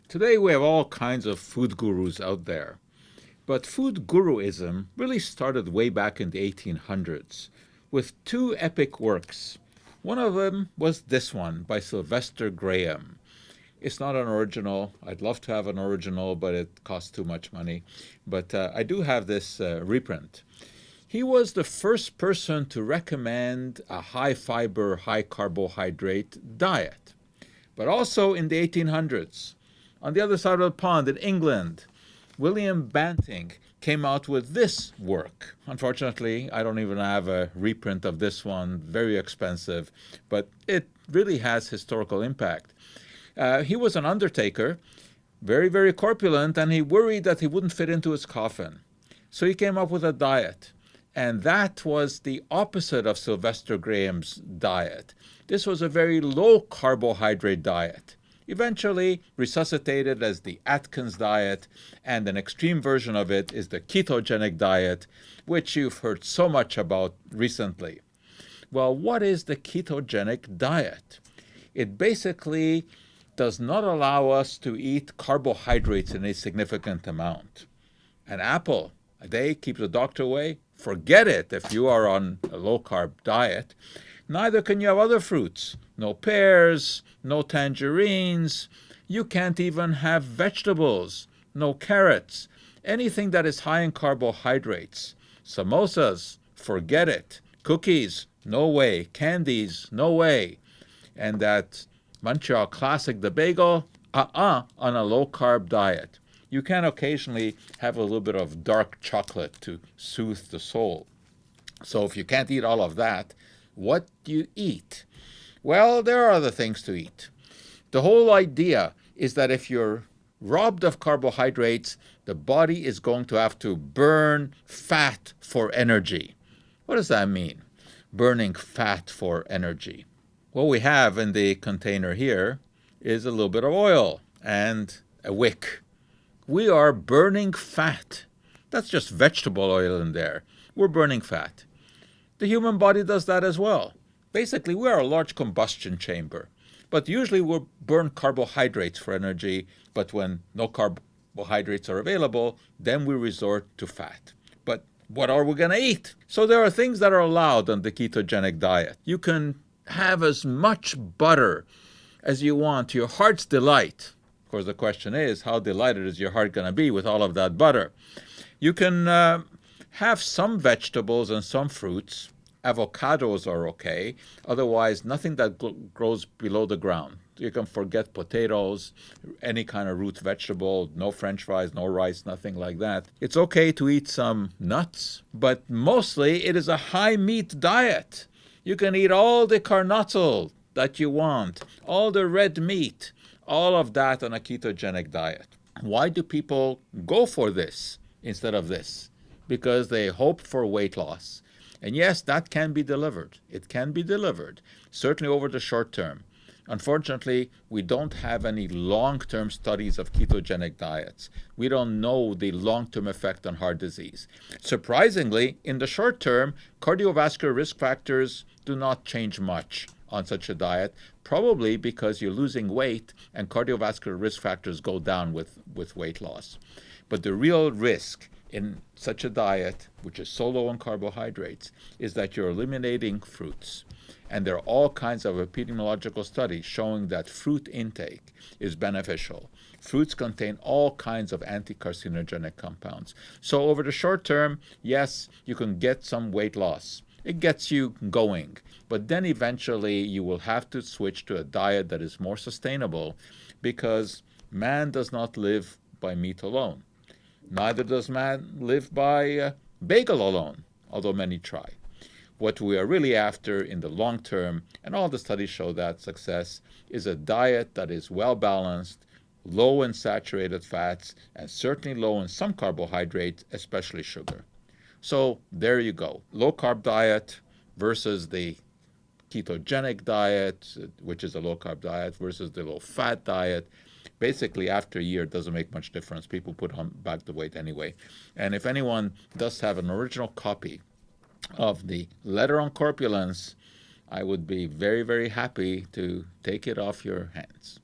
Today we have all kinds of food gurus out there, but food guruism really started way back in the 1800s with two epic works. One of them was this one by Sylvester Graham. It's not an original. I'd love to have an original, but it costs too much money. But I do have this reprint. He was the first person to recommend a high fiber, high carbohydrate diet. But also in the 1800s, on the other side of the pond in England, William Banting came out with this work. Unfortunately, I don't even have a reprint of this one, very expensive, but it really has historical impact. He was an undertaker, very, very corpulent, and he worried that he wouldn't fit into his coffin. So he came up with a diet, and that was the opposite of Sylvester Graham's diet. This was a very low carbohydrate diet, eventually resuscitated as the Atkins diet, and an extreme version of it is the ketogenic diet, which you've heard so much about recently. Well, what is the ketogenic diet? It basically does not allow us to eat carbohydrates in a significant amount. An apple a day keeps the doctor away? Forget it if you are on a low-carb diet. Neither can you have other fruits. No pears, no tangerines. You can't even have vegetables. No carrots. Anything that is high in carbohydrates. Samosas, forget it. Cookies, no way. Candies, no way. And that Montreal Classic, the bagel, on a low-carb diet. You can occasionally have a little bit of dark chocolate to soothe the soul. So if you can't eat all of that, what do you eat? Well, there are other things to eat. The whole idea is that if you're robbed of carbohydrates, the body is going to have to burn fat for energy. What does that mean, burning fat for energy? What we have in the container here is a little bit of oil and a wick. We are burning fat. That's just vegetable oil in there. We're burning fat. The human body does that as well. Basically, we are a large combustion chamber. But usually we burn carbohydrates for energy, but when no carbohydrates are available, then we resort to fat. But what are we going to eat? So there are things that are allowed on the ketogenic diet. You can have as much butter as you want to your heart's delight. Of course, the question is, how delighted is your heart going to be with all of that butter? You can have some vegetables and some fruits. Avocados are okay. Otherwise, nothing that grows below the ground. You can forget potatoes, any kind of root vegetable, no French fries, no rice, nothing like that. It's okay to eat some nuts, but mostly it is a high meat diet. You can eat all the carnotzel that you want, all the red meat, all of that on a ketogenic diet. Why do people go for this instead of this? Because they hope for weight loss. And yes, that can be delivered. It can be delivered, certainly over the short term. Unfortunately, we don't have any long-term studies of ketogenic diets. We don't know the long-term effect on heart disease. Surprisingly, in the short term, cardiovascular risk factors do not change much on such a diet, probably because you're losing weight and cardiovascular risk factors go down with weight loss. But the real risk in such a diet, which is so low in carbohydrates, is that you're eliminating fruits. And there are all kinds of epidemiological studies showing that fruit intake is beneficial. Fruits contain all kinds of anti-carcinogenic compounds. So over the short term, yes, you can get some weight loss. It gets you going. But then eventually you will have to switch to a diet that is more sustainable, because man does not live by meat alone. Neither does man live by bagel alone, although many try. What we are really after in the long term, and all the studies show that success, is a diet that is well balanced, low in saturated fats, and certainly low in some carbohydrates, especially sugar. So there you go. Low carb diet versus the ketogenic diet, which is a low carb diet, versus the low fat diet. Basically, after a year, it doesn't make much difference. People put on back the weight anyway. And if anyone does have an original copy of the Letter on Corpulence, I would be very, very happy to take it off your hands.